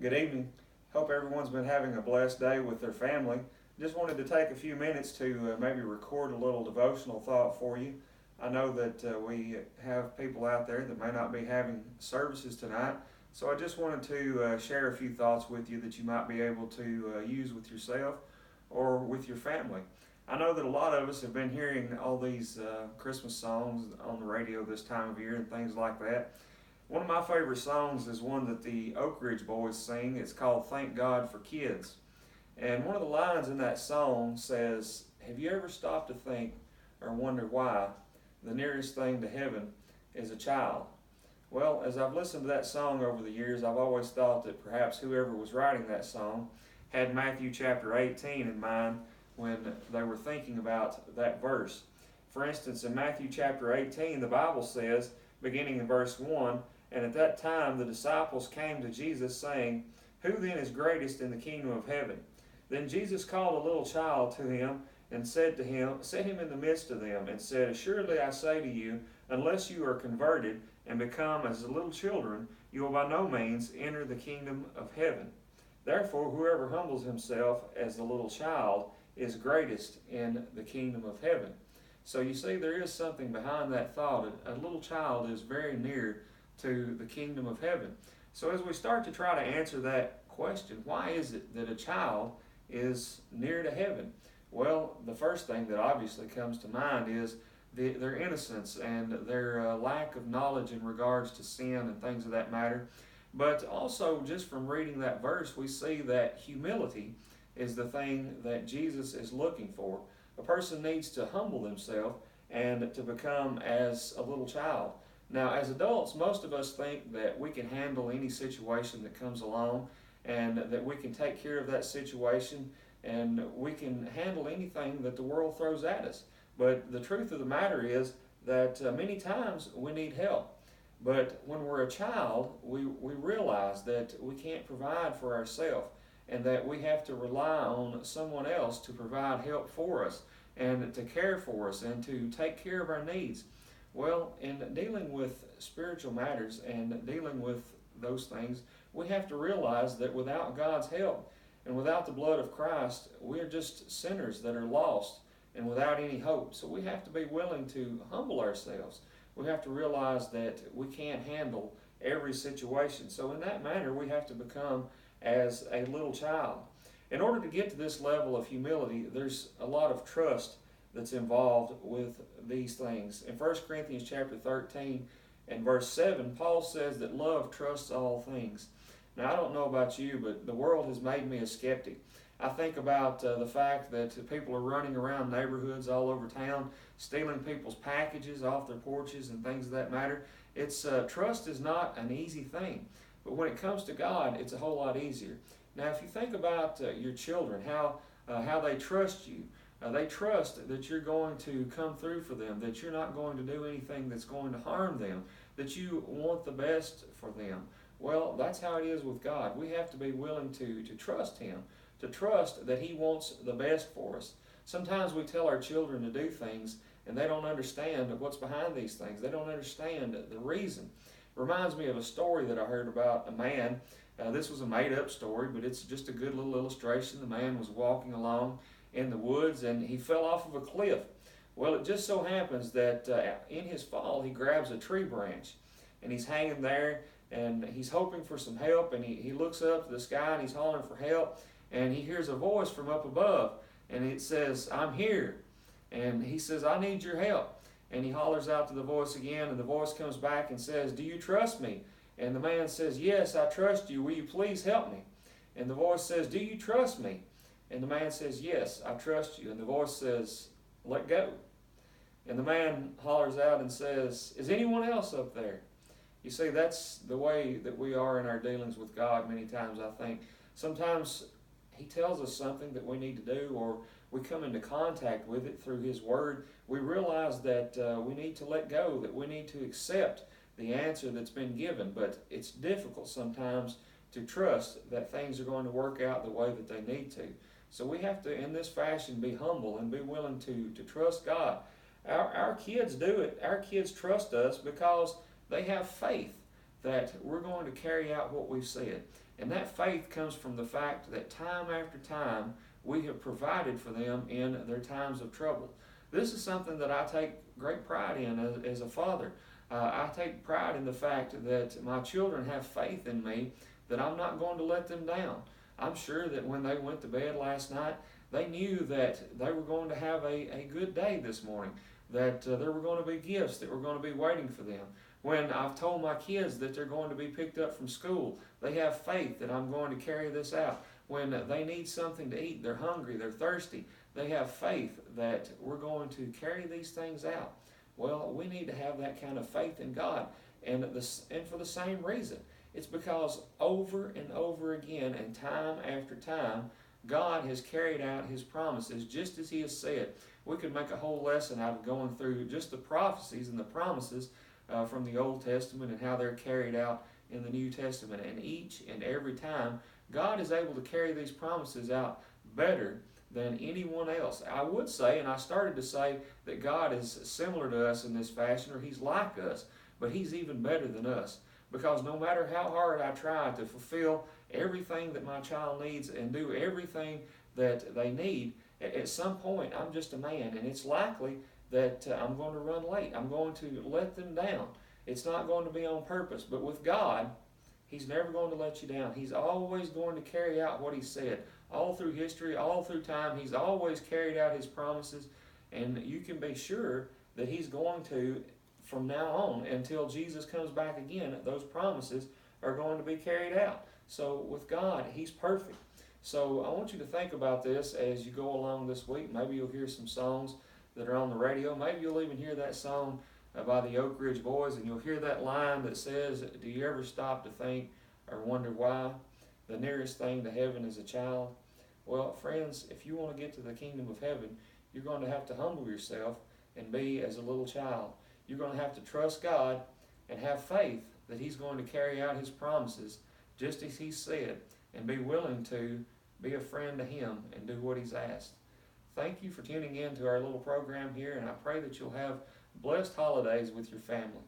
Good evening. Hope everyone's been having a blessed day with their family. Just wanted to take a few minutes to maybe record a little devotional thought for you. I know that we have people out there that may not be having services tonight, so I just wanted to share a few thoughts with you that you might be able to use with yourself or with your family. I know that a lot of us have been hearing all these Christmas songs on the radio this time of year and things like that. One of my favorite songs is one that the Oak Ridge Boys sing. It's called Thank God for Kids. And one of the lines in that song says, "Have you ever stopped to think or wonder why the nearest thing to heaven is a child?" Well, as I've listened to that song over the years, I've always thought that perhaps whoever was writing that song had Matthew chapter 18 in mind when they were thinking about that verse. For instance, in Matthew chapter 18, the Bible says, beginning in verse 1, "And at that time the disciples came to Jesus, saying, 'Who then is greatest in the kingdom of heaven?' Then Jesus called a little child to him, and said to him, Set him in the midst of them, and said, Assuredly I say to you, unless you are converted and become as little children, you will by no means enter the kingdom of heaven. Therefore whoever humbles himself as the little child is greatest in the kingdom of heaven." So you see, there is something behind that thought. A little child is very near to the kingdom of heaven. So as we start to try to answer that question, why is it that a child is near to heaven? Well, the first thing that obviously comes to mind is their innocence and their lack of knowledge in regards to sin and things of that matter. But also, just from reading that verse, we see that humility is the thing that Jesus is looking for. A person needs to humble themselves and to become as a little child. Now, as adults, most of us think that we can handle any situation that comes along and that we can take care of that situation and we can handle anything that the world throws at us. But the truth of the matter is that many times we need help. But when we're a child, we realize that we can't provide for ourselves and that we have to rely on someone else to provide help for us and to care for us and to take care of our needs. Well, in dealing with spiritual matters and dealing with those things, we have to realize that without God's help and without the blood of Christ, we're just sinners that are lost and without any hope. So we have to be willing to humble ourselves. We have to realize that we can't handle every situation. So in that manner, we have to become as a little child. In order to get to this level of humility, there's a lot of trust that's involved with these things. In 1 Corinthians chapter 13 and verse 7, Paul says that love trusts all things. Now, I don't know about you, but the world has made me a skeptic. I think about the fact that people are running around neighborhoods all over town, stealing people's packages off their porches and things of that matter. Trust is not an easy thing, but when it comes to God, it's a whole lot easier. Now, if you think about your children, how they trust you, they trust that you're going to come through for them, that you're not going to do anything that's going to harm them, that you want the best for them. Well, that's how it is with God. We have to be willing to trust Him, to trust that He wants the best for us. Sometimes we tell our children to do things and they don't understand what's behind these things. They don't understand the reason. It reminds me of a story that I heard about a man. This was a made-up story, but it's just a good little illustration. The man was walking along in the woods and he fell off of a cliff. Well, it just so happens that in his fall he grabs a tree branch and he's hanging there and he's hoping for some help, and he looks up to the sky and he's hollering for help, and he hears a voice from up above and it says, "I'm here." And he says, "I need your help." And he hollers out to the voice again, and the voice comes back and says, "Do you trust me?" And the man says, "Yes, I trust you. Will you please help me?" And the voice says, "Do you trust me?" And the man says, "Yes, I trust you." And the voice says, "Let go." And the man hollers out and says, "Is anyone else up there?" You see, that's the way that we are in our dealings with God many times, I think. Sometimes He tells us something that we need to do, or we come into contact with it through His Word. We realize that we need to let go, that we need to accept the answer that's been given. But it's difficult sometimes to trust that things are going to work out the way that they need to. So we have to, in this fashion, be humble and be willing to trust God. Our kids do it. Our kids trust us because they have faith. that we're going to carry out what we've said. And that faith comes from the fact that time after time we have provided for them in their times of trouble. This is something that I take great pride in as a father. I take pride in the fact that my children have faith in me, that I'm not going to let them down. I'm sure that when they went to bed last night, they knew that they were going to have a good day this morning, that there were going to be gifts that were going to be waiting for them. When I've told my kids that they're going to be picked up from school, they have faith that I'm going to carry this out. When they need something to eat, they're hungry, they're thirsty, they have faith that we're going to carry these things out. Well, we need to have that kind of faith in God, and for the same reason. It's because over and over again and time after time, God has carried out His promises just as He has said. We could make a whole lesson out of going through just the prophecies and the promises from the Old Testament and how they're carried out in the New Testament. And each and every time, God is able to carry these promises out better than anyone else. I would say, and I started to say, that God is similar to us in this fashion, or He's like us, but He's even better than us. Because no matter how hard I try to fulfill everything that my child needs and do everything that they need, at some point I'm just a man, and it's likely that I'm going to run late. I'm going to let them down. It's not going to be on purpose. But with God, He's never going to let you down. He's always going to carry out what He said. All through history, all through time, He's always carried out His promises, and you can be sure that He's going to, from now on until Jesus comes back again, those promises are going to be carried out. So with God, He's perfect. So I want you to think about this as you go along this week. Maybe you'll hear some songs that are on the radio. Maybe you'll even hear that song by the Oak Ridge Boys, and you'll hear that line that says, "Do you ever stop to think or wonder why the nearest thing to heaven is a child?" Well, friends, if you want to get to the kingdom of heaven, you're going to have to humble yourself and be as a little child. You're going to have to trust God and have faith that He's going to carry out His promises just as He said, and be willing to be a friend to Him and do what He's asked. Thank you for tuning in to our little program here, and I pray that you'll have blessed holidays with your family.